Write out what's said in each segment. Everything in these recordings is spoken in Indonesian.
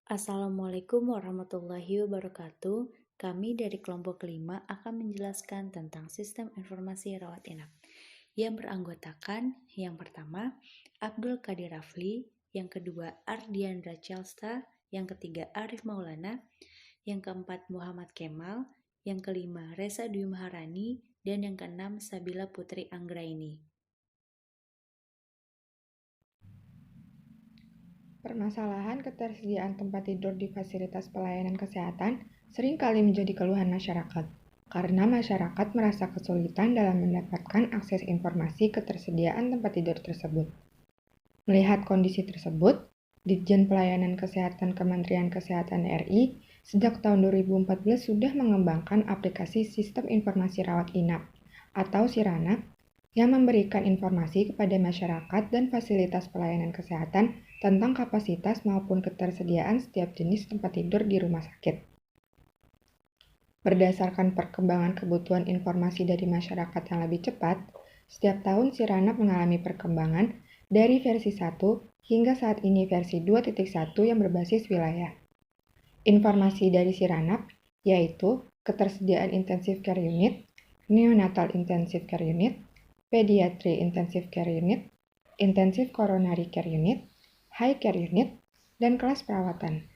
Assalamualaikum warahmatullahi wabarakatuh. Kami dari kelompok kelima akan menjelaskan tentang sistem informasi rawat inap yang beranggotakan yang pertama Abdul Qadir Rafli, yang kedua Ardiandra Celstar, yang ketiga Arif Maulana, yang keempat Muhammad Kemal, yang kelima Reza Dwi Maharani, dan yang keenam Sabila Putri Anggraini. Permasalahan ketersediaan tempat tidur di fasilitas pelayanan kesehatan seringkali menjadi keluhan masyarakat, karena masyarakat merasa kesulitan dalam mendapatkan akses informasi ketersediaan tempat tidur tersebut. Melihat kondisi tersebut, Ditjen Pelayanan Kesehatan Kementerian Kesehatan RI sejak tahun 2014 sudah mengembangkan aplikasi Sistem Informasi Rawat Inap atau SIRANAP yang memberikan informasi kepada masyarakat dan fasilitas pelayanan kesehatan tentang kapasitas maupun ketersediaan setiap jenis tempat tidur di rumah sakit. Berdasarkan perkembangan kebutuhan informasi dari masyarakat yang lebih cepat, setiap tahun SIRANAP mengalami perkembangan dari versi 1 hingga saat ini versi 2.1 yang berbasis wilayah. Informasi dari SIRANAP yaitu ketersediaan intensive care unit, neonatal intensive care unit, pediatri intensive care unit, intensive coronary care unit, high care unit, dan kelas perawatan.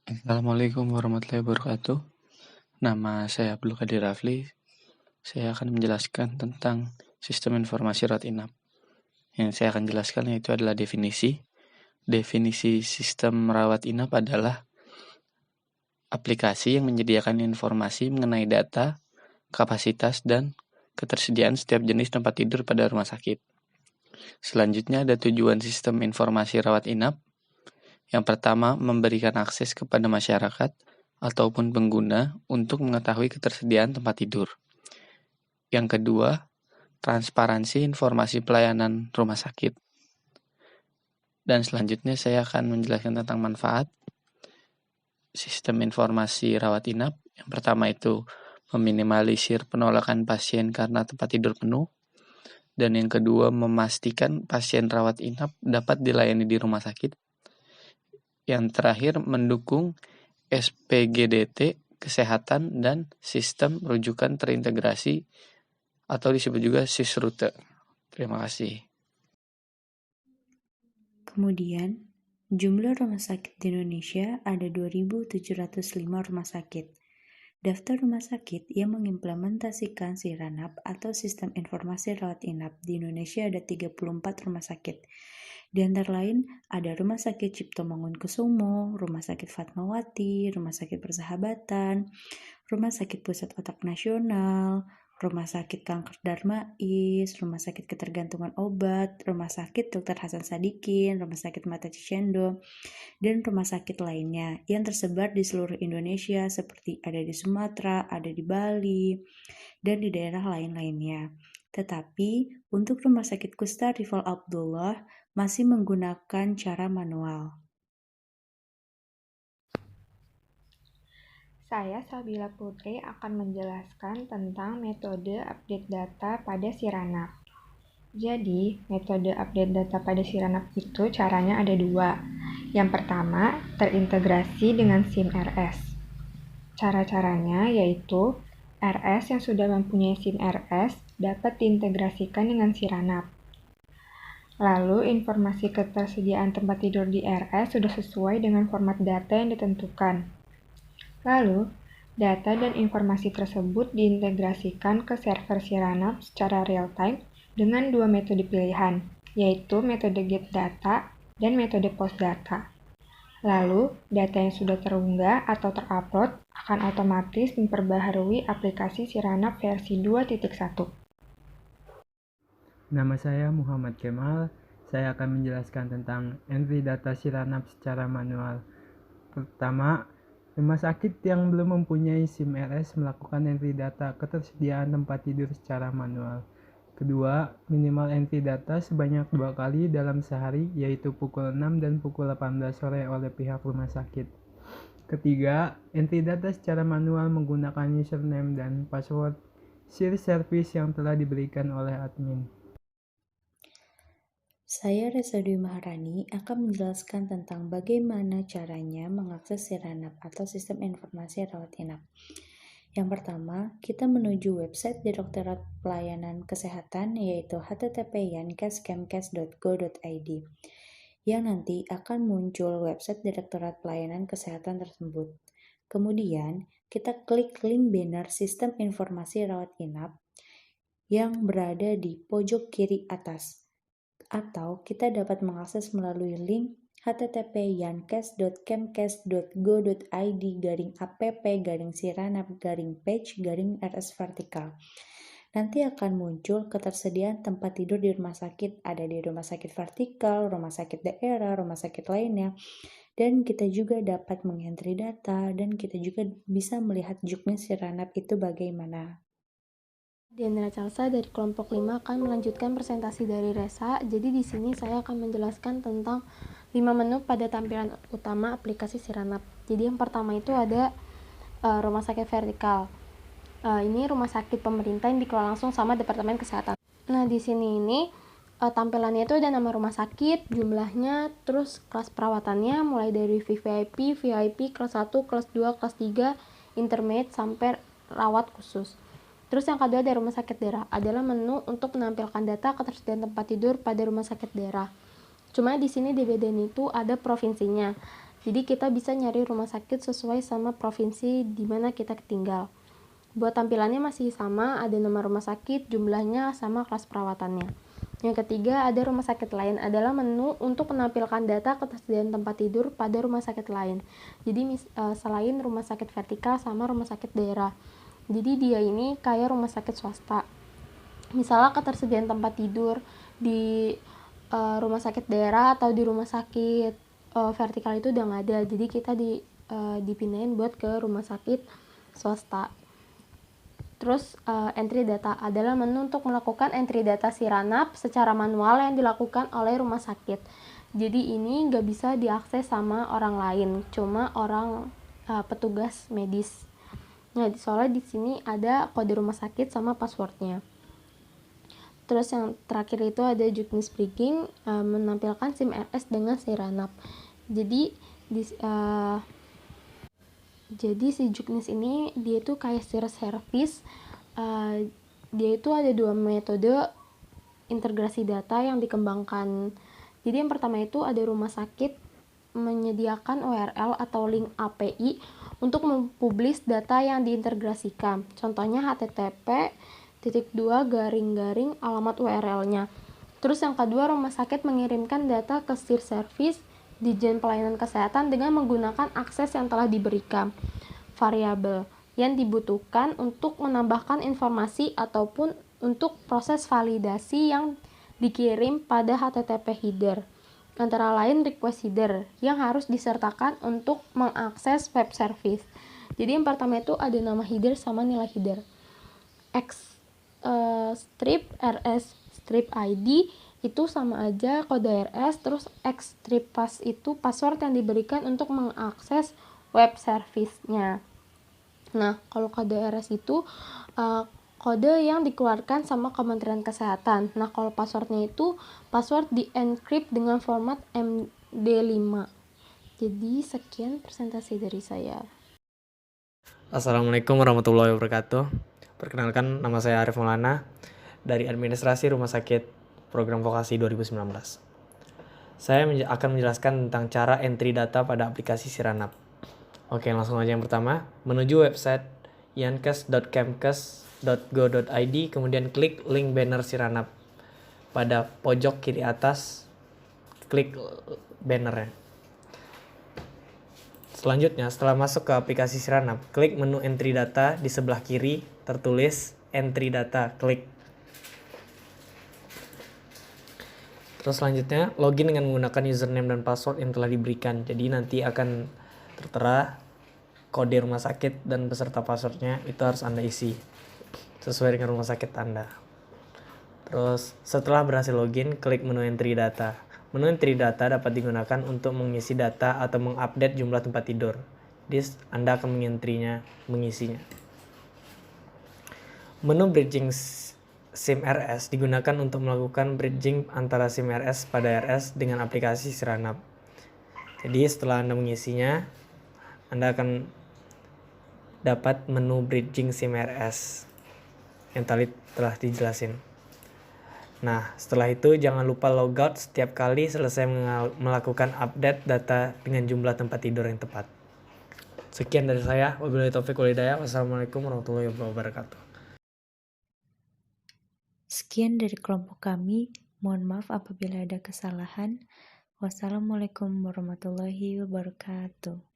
Assalamualaikum warahmatullahi wabarakatuh. Nama saya Abdul Qadir Rafli. Saya akan menjelaskan tentang sistem informasi rawat inap. Yang saya akan jelaskan yaitu adalah definisi. Definisi sistem rawat inap adalah aplikasi yang menyediakan informasi mengenai data, kapasitas, dan ketersediaan setiap jenis tempat tidur pada rumah sakit. Selanjutnya ada tujuan sistem informasi rawat inap. Yang pertama, memberikan akses kepada masyarakat ataupun pengguna untuk mengetahui ketersediaan tempat tidur. Yang kedua, transparansi informasi pelayanan rumah sakit. Dan selanjutnya saya akan menjelaskan tentang manfaat sistem informasi rawat inap. Yang pertama itu meminimalisir penolakan pasien karena tempat tidur penuh. Dan yang kedua, memastikan pasien rawat inap dapat dilayani di rumah sakit. Yang terakhir, mendukung SPGDT, kesehatan, dan sistem rujukan terintegrasi atau disebut juga SISRUTE. Terima kasih. Kemudian, jumlah rumah sakit di Indonesia ada 2.705 rumah sakit. Daftar rumah sakit yang mengimplementasikan SIRANAP atau Sistem Informasi Rawat Inap di Indonesia ada 34 rumah sakit. Di antara lain ada Rumah Sakit Cipto Mangunkusumo, Rumah Sakit Fatmawati, Rumah Sakit Persahabatan, Rumah Sakit Pusat Otak Nasional, Rumah Sakit Kanker Darmais, Rumah Sakit Ketergantungan Obat, Rumah Sakit Dr. Hasan Sadikin, Rumah Sakit Mata Cicendo, dan rumah sakit lainnya yang tersebar di seluruh Indonesia seperti ada di Sumatera, ada di Bali, dan di daerah lain-lainnya. Tetapi untuk Rumah Sakit Kusta Rival Abdullah masih menggunakan cara manual. Saya Sabila Putri akan menjelaskan tentang metode update data pada SIRANAP. Jadi, metode update data pada SIRANAP itu caranya ada dua. Yang pertama, terintegrasi dengan SIM RS. Cara-caranya yaitu RS yang sudah mempunyai SIM RS dapat diintegrasikan dengan SIRANAP. Lalu, informasi ketersediaan tempat tidur di RS sudah sesuai dengan format data yang ditentukan. Lalu, data dan informasi tersebut diintegrasikan ke server SIRANAP secara real-time dengan dua metode pilihan, yaitu metode get data dan metode post data. Lalu, data yang sudah terunggah atau terupload akan otomatis memperbaharui aplikasi SIRANAP versi 2.1. Nama saya Muhammad Kemal. Saya akan menjelaskan tentang entry data SIRANAP secara manual. Pertama, rumah sakit yang belum mempunyai SIM RS melakukan entry data ketersediaan tempat tidur secara manual. Kedua, minimal entry data sebanyak 2 kali dalam sehari, yaitu pukul 6 dan pukul 18 sore oleh pihak rumah sakit. Ketiga, entry data secara manual menggunakan username dan password SIR service yang telah diberikan oleh admin. Saya Resa Dwi Maharani akan menjelaskan tentang bagaimana caranya mengakses Siranap atau Sistem Informasi Rawat Inap. Yang pertama, kita menuju website Direktorat Pelayanan Kesehatan yaitu http://yankes.kemkes.go.id yang nanti akan muncul website Direktorat Pelayanan Kesehatan tersebut. Kemudian, kita klik link banner Sistem Informasi Rawat Inap yang berada di pojok kiri atas. Atau kita dapat mengakses melalui link http://yankes.kemkes.go.id/app/siranap/page/rs vertikal. Nanti akan muncul ketersediaan tempat tidur di rumah sakit, ada di rumah sakit vertikal, rumah sakit daerah, rumah sakit lainnya, dan kita juga dapat mengentri data dan kita juga bisa melihat juknis Siranap itu bagaimana. Diandra Charsa dari kelompok 5 akan melanjutkan presentasi dari Resa. Jadi di sini saya akan menjelaskan tentang 5 menu pada tampilan utama aplikasi Siranap. Jadi yang pertama itu ada rumah sakit vertikal. Ini rumah sakit pemerintah yang dikelola langsung sama Departemen Kesehatan. Nah, di sini tampilannya itu ada nama rumah sakit, jumlahnya, terus kelas perawatannya mulai dari VVIP, VIP, kelas 1, kelas 2, kelas 3, intermediate sampai rawat khusus. Terus yang kedua dari rumah sakit daerah adalah menu untuk menampilkan data ketersediaan tempat tidur pada rumah sakit daerah. Cuma di sini di BDN itu ada provinsinya. Jadi kita bisa nyari rumah sakit sesuai sama provinsi di mana kita tinggal. Buat tampilannya masih sama, ada nama rumah sakit, jumlahnya sama kelas perawatannya. Yang ketiga ada rumah sakit lain adalah menu untuk menampilkan data ketersediaan tempat tidur pada rumah sakit lain. Jadi selain rumah sakit vertikal sama rumah sakit daerah. Jadi dia ini kayak rumah sakit swasta. Misalnya ketersediaan tempat tidur di rumah sakit daerah atau di rumah sakit vertikal itu udah nggak ada. Jadi kita dipindahin buat ke rumah sakit swasta. Terus entry data adalah menu untuk melakukan entry data Siranap secara manual yang dilakukan oleh rumah sakit. Jadi ini nggak bisa diakses sama orang lain, cuma orang petugas medis. Nah, soalnya di sini ada kode rumah sakit sama passwordnya. Terus yang terakhir itu ada juknis breaking, menampilkan SIM RS dengan Siranap. Jadi si juknis ini dia itu kayak service. Dia itu ada 2 metode integrasi data yang dikembangkan. Jadi yang pertama itu ada rumah sakit menyediakan URL atau link API untuk mempublish data yang diintegrasikan. Contohnya http://alamat URL-nya. Terus yang kedua, rumah sakit mengirimkan data ke SIR service Dijen Pelayanan Kesehatan dengan menggunakan akses yang telah diberikan. Variabel yang dibutuhkan untuk menambahkan informasi ataupun untuk proses validasi yang dikirim pada HTTP header. Antara lain request header yang harus disertakan untuk mengakses web service. Jadi yang pertama itu ada nama header sama nilai header. X strip rs strip ID itu sama aja kode RS, terus X strip pass itu password yang diberikan untuk mengakses web service-nya. Nah, kalau kode RS itu kode yang dikeluarkan sama Kementerian Kesehatan. Nah, kalau passwordnya itu password di-encrypt dengan format MD5. Jadi, sekian presentasi dari saya. Assalamualaikum warahmatullahi wabarakatuh. Perkenalkan, nama saya Arif Maulana dari Administrasi Rumah Sakit Program Vokasi 2019. Saya akan menjelaskan tentang cara entry data pada aplikasi Siranap. Oke, langsung aja yang pertama. Menuju website yankes.kemkes.go.id, kemudian klik link banner Siranap. Pada pojok kiri atas, klik bannernya. Selanjutnya, setelah masuk ke aplikasi Siranap, klik menu entry data di sebelah kiri, tertulis entry data, klik. Terus selanjutnya, login dengan menggunakan username dan password yang telah diberikan. Jadi nanti akan tertera kode rumah sakit dan beserta passwordnya, itu harus Anda isi sesuai dengan rumah sakit Anda. Terus setelah berhasil login, klik menu entry data. Menu entry data dapat digunakan untuk mengisi data atau mengupdate jumlah tempat tidur. Jadi Anda akan mengisinya. Menu bridging SIM RS digunakan untuk melakukan bridging antara SIM RS pada RS dengan aplikasi Siranap. Jadi setelah Anda mengisinya, Anda akan dapat menu bridging SIM RS yang tadi telah dijelasin. Nah, setelah itu jangan lupa logout setiap kali selesai melakukan update data dengan jumlah tempat tidur yang tepat. Sekian dari saya. Wabillahi taufiq wal hidayah. Wassalamualaikum warahmatullahi wabarakatuh. Sekian dari kelompok kami. Mohon maaf apabila ada kesalahan. Wassalamualaikum warahmatullahi wabarakatuh.